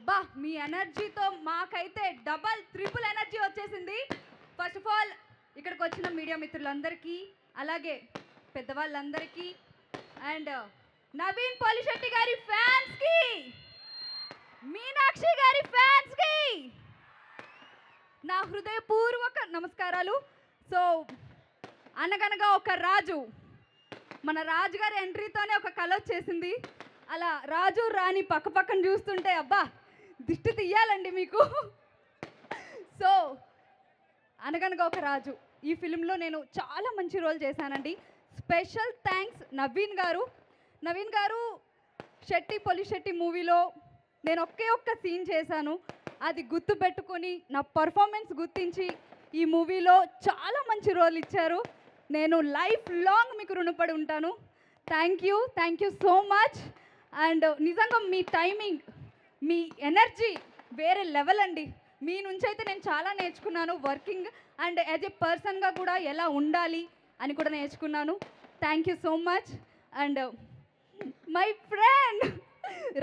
బా మీ ఎనర్జీతో మాకైతే డబల్ ట్రిపుల్ ఎనర్జీ వచ్చేసింది. ఫస్ట్ ఆఫ్ ఆల్ ఇక్కడికి వచ్చిన మీడియా మిత్రులందరికీ, అలాగే పెద్దవాళ్ళందరికీ, అండ్ నవీన్ పోలిశెట్టి గారి ఫ్యాన్స్కి, మీనాక్షి గారి ఫ్యాన్స్కి నా హృదయపూర్వక నమస్కారాలు. సో అనగనగా ఒక రాజు, మన రాజుగారి ఎంట్రీతోనే ఒక కళ వచ్చేసింది. అలా రాజు రాణి పక్క పక్కన చూస్తుంటే అబ్బా దిష్టి తీయాలండి మీకు. సో అనగనగా ఒక రాజు ఈ ఫిలింలో నేను చాలా మంచి రోల్ చేశానండి. స్పెషల్ థ్యాంక్స్ నవీన్ గారు. నవీన్ గారు శెట్టి పోలిశెట్టి మూవీలో నేను ఒక్క సీన్ చేశాను. అది గుర్తు పెట్టుకొని నా పర్ఫార్మెన్స్ గుర్తించి ఈ మూవీలో చాలా మంచి రోల్ ఇచ్చారు. నేను లైఫ్ లాంగ్ మీకు రుణపడి ఉంటాను. Thank you so much. And నిజంగా మీ టైమింగ్, మీ ఎనర్జీ వేరే లెవెల్ అండి. మీ నుంచి అయితే నేను చాలా నేర్చుకున్నాను. వర్కింగ్ అండ్ యాజ్ ఎ పర్సన్గా కూడా ఎలా ఉండాలి అని కూడా నేర్చుకున్నాను. Thank you so much. And my friend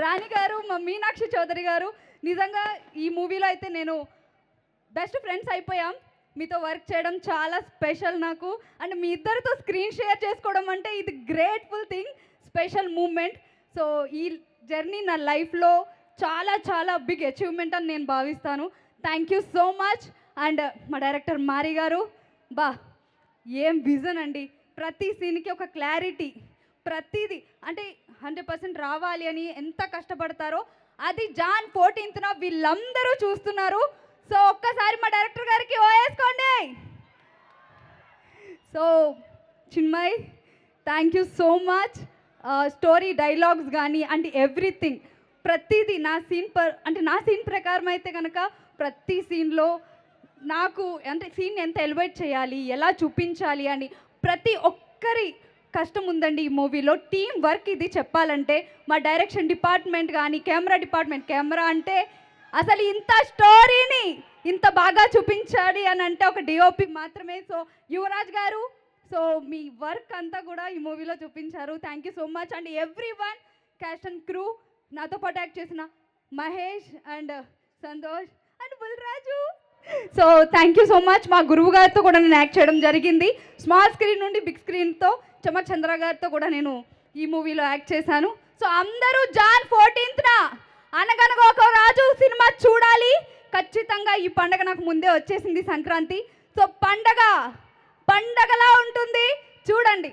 Rani garu, మా మీనాక్షి చౌదరి గారు, నిజంగా ఈ మూవీలో అయితే నేను బెస్ట్ ఫ్రెండ్స్ అయిపోయాం. మీతో వర్క్ చేయడం చాలా స్పెషల్ నాకు. అండ్ మీ ఇద్దరితో స్క్రీన్ షేర్ చేసుకోవడం అంటే ఇది grateful thing, special moment. So ఈ జర్నీ నా లైఫ్లో చాలా చాలా బిగ్ అచీవ్మెంట్ అని నేను భావిస్తాను. Thank you so much. And మా డైరెక్టర్ మారి గారు, బా ఏం విజన్ అండి. ప్రతి సీన్కి ఒక క్లారిటీ, ప్రతిదీ అంటే 100% రావాలి అని ఎంత కష్టపడతారో అది జాన్ 14th వీళ్ళందరూ చూస్తున్నారు. సో ఒక్కసారి మా డైరెక్టర్ గారికి ఓయేసుకోండి. So Chinmay, thank you so much. Story, dialogues కానీ అండ్ ఎవ్రీథింగ్, ప్రతిదీ నా సీన్ ప్రకారం అయితే కనుక ప్రతి సీన్లో నాకు అంటే సీన్ ఎంత ఎలివేట్ చేయాలి, ఎలా చూపించాలి అని ప్రతి ఒక్కరి కష్టం ఉందండి ఈ మూవీలో. టీం వర్క్ ఇది చెప్పాలంటే. మా డైరెక్షన్ డిపార్ట్మెంట్ కానీ, కెమెరా డిపార్ట్మెంట్, కెమెరా అంటే అసలు ఇంత స్టోరీని ఇంత బాగా చూపించాలి అని అంటే ఒక డిఓపి మాత్రమే. సో యువరాజ్ గారు, సో మీ వర్క్ అంతా కూడా ఈ మూవీలో చూపించారు. Thank you so much. And every one, caste and crew, నాతో పాటు యాక్ట్ చేసిన Mahesh and Santosh and Bulraju. So thank you so much. మా గురువు గారితో కూడా నేను యాక్ట్ చేయడం జరిగింది. స్మాల్ స్క్రీన్ నుండి బిగ్ స్క్రీన్తో చమక్ చంద్ర గారితో కూడా నేను ఈ మూవీలో యాక్ట్ చేశాను. సో అందరూ జాన్ 14th అనగనగా ఒక రాజు సినిమా చూడాలి ఖచ్చితంగా. ఈ పండగ నాకు ముందే వచ్చేసింది, సంక్రాంతి. సో పండగలా ఉంటుంది, చూడండి.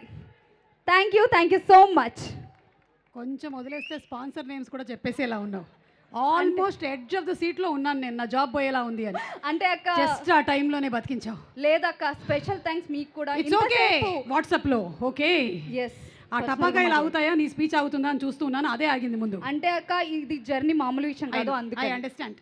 Thank you so much. కొంచెం వదిలేస్తే స్పాన్సర్ నేమ్స్ కూడా చెప్పేసేలా ఉన్నావు. ఆల్మోస్ట్ ఎడ్జ్ ఆఫ్ ద సీట్లో ఉన్నాను నేను, నా జాబ్ పోయేలా ఉంది అని. అంటే అక్క జస్ట్ ఆ టైంలోనే బతికించావు. లేదక్క, స్పెషల్ థ్యాంక్స్ మీకు కూడా. ఇట్స్ ఓకే, వాట్సాప్లో ఓకే. ఎస్, ఆ టపాకాయలు ఆగుతాయా, నీ స్పీచ్ ఆగుతుందా అని చూస్తూ ఉన్నాను, అదే ఆగింది ముందు. అంటే అక్క ఇది జర్నీ మామూలు విషయం కాదు, అందుకే. I understand.